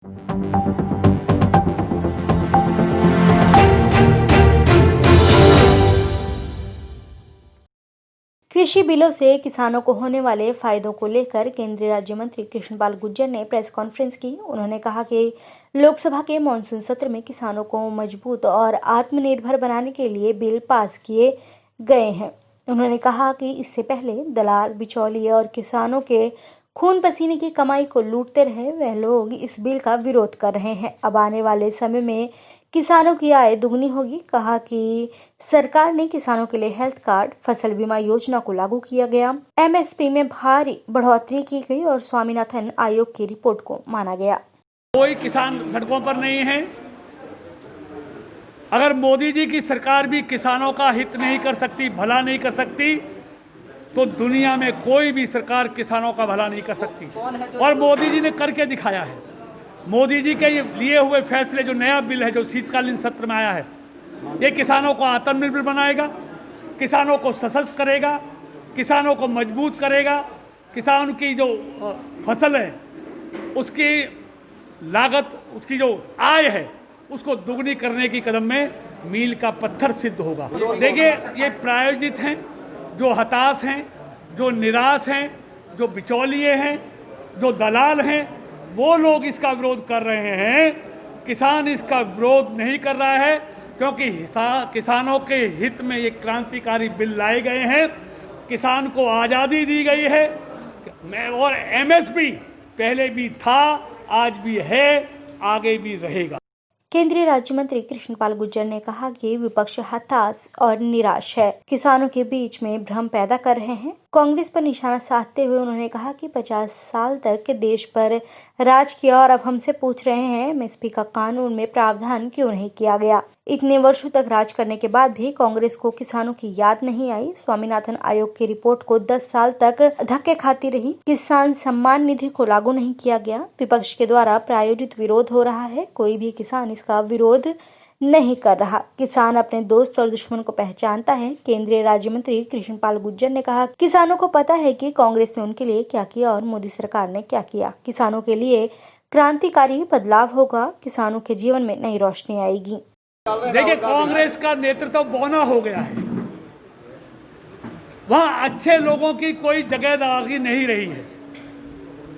कृषि बिलों से किसानों को होने वाले फायदों को लेकर केंद्रीय राज्य मंत्री कृष्णपाल गुर्जर ने प्रेस कॉन्फ्रेंस की। उन्होंने कहा कि लोकसभा के मानसून सत्र में किसानों को मजबूत और आत्मनिर्भर बनाने के लिए बिल पास किए गए हैं। उन्होंने कहा कि इससे पहले दलाल, बिचौलिए और किसानों के खून पसीने की कमाई को लूटते रहे वह लोग इस बिल का विरोध कर रहे हैं। अब आने वाले समय में किसानों की आय दुगनी होगी। कहा कि सरकार ने किसानों के लिए हेल्थ कार्ड, फसल बीमा योजना को लागू किया गया, एमएसपी में भारी बढ़ोतरी की गई और स्वामीनाथन आयोग की रिपोर्ट को माना गया। कोई किसान सड़कों पर नहीं है। अगर मोदी जी की सरकार भी किसानों का हित नहीं कर सकती, भला नहीं कर सकती, तो दुनिया में कोई भी सरकार किसानों का भला नहीं कर सकती। और मोदी जी ने करके दिखाया है। मोदी जी के ये लिए हुए फैसले, जो नया बिल है जो शीतकालीन सत्र में आया है, ये किसानों को आत्मनिर्भर बनाएगा, किसानों को सशक्त करेगा, किसानों को मजबूत करेगा। किसान की जो फसल है उसकी लागत, उसकी जो आय है उसको दुगनी करने की कदम में मील का पत्थर सिद्ध होगा। देखिए, ये प्रायोजित हैं, जो हताश हैं, जो निराश हैं, जो बिचौलिए हैं, जो दलाल हैं, वो लोग इसका विरोध कर रहे हैं। किसान इसका विरोध नहीं कर रहा है, क्योंकि किसानों के हित में ये क्रांतिकारी बिल लाए गए हैं। किसान को आज़ादी दी गई है और एमएसपी पहले भी था, आज भी है, आगे भी रहेगा। केंद्रीय राज्य मंत्री कृष्णपाल गुर्जर ने कहा कि विपक्ष हताश और निराश है, किसानों के बीच में भ्रम पैदा कर रहे हैं। कांग्रेस पर निशाना साधते हुए उन्होंने कहा कि 50 साल तक देश पर राज किया और अब हमसे पूछ रहे हैं एमएसपी का कानून में प्रावधान क्यों नहीं किया गया। इतने वर्षों तक राज करने के बाद भी कांग्रेस को किसानों की याद नहीं आई। स्वामीनाथन आयोग की रिपोर्ट को 10 साल तक धक्के खाती रही। किसान सम्मान निधि को लागू नहीं किया गया। विपक्ष के द्वारा प्रायोजित विरोध हो रहा है, कोई भी किसान इसका विरोध नहीं कर रहा। किसान अपने दोस्त और दुश्मन को पहचानता है। केंद्रीय राज्य मंत्री कृष्णपाल गुर्जर ने कहा, किसानों को पता है कि कांग्रेस ने उनके लिए क्या किया और मोदी सरकार ने क्या किया। किसानों के लिए क्रांतिकारी बदलाव होगा, किसानों के जीवन में नई रोशनी आएगी। देखिए, कांग्रेस का नेतृत्व बौना हो गया है। वहां अच्छे लोगों की कोई जगहदारी नहीं रही है,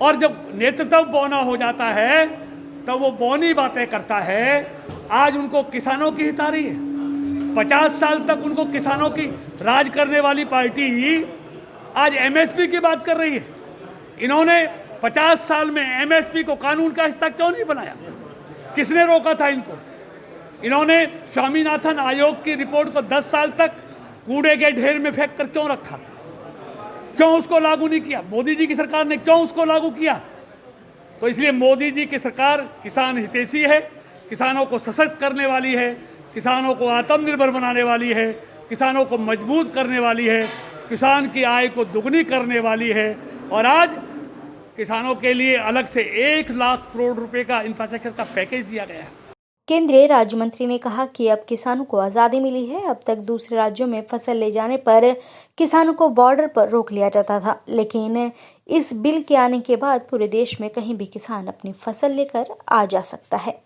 और जब नेतृत्व बौना हो जाता है तो वो बौनी बातें करता है। आज उनको किसानों की हित आ रही है। 50 साल तक उनको किसानों की राज करने वाली पार्टी आज एमएसपी की बात कर रही है। इन्होंने 50 साल में एमएसपी को कानून का हिस्सा क्यों नहीं बनाया? किसने रोका था इनको? इन्होंने स्वामीनाथन आयोग की रिपोर्ट को 10 साल तक कूड़े के ढेर में फेंक कर क्यों रखा? क्यों उसको लागू नहीं किया? मोदी जी की सरकार ने क्यों उसको लागू किया? तो इसलिए मोदी जी की सरकार किसान हितैषी है, किसानों को सशक्त करने वाली है, किसानों को आत्मनिर्भर बनाने वाली है, किसानों को मजबूत करने वाली है, किसान की आय को दुगनी करने वाली है। और आज किसानों के लिए अलग से 1 लाख करोड़ रुपए का इंफ्रास्ट्रक्चर का पैकेज दिया गया है। केंद्रीय राज्य मंत्री ने कहा कि अब किसानों को आज़ादी मिली है। अब तक दूसरे राज्यों में फसल ले जाने पर किसानों को बॉर्डर पर रोक लिया जाता था, लेकिन इस बिल के आने के बाद पूरे देश में कहीं भी किसान अपनी फसल लेकर आ जा सकता है।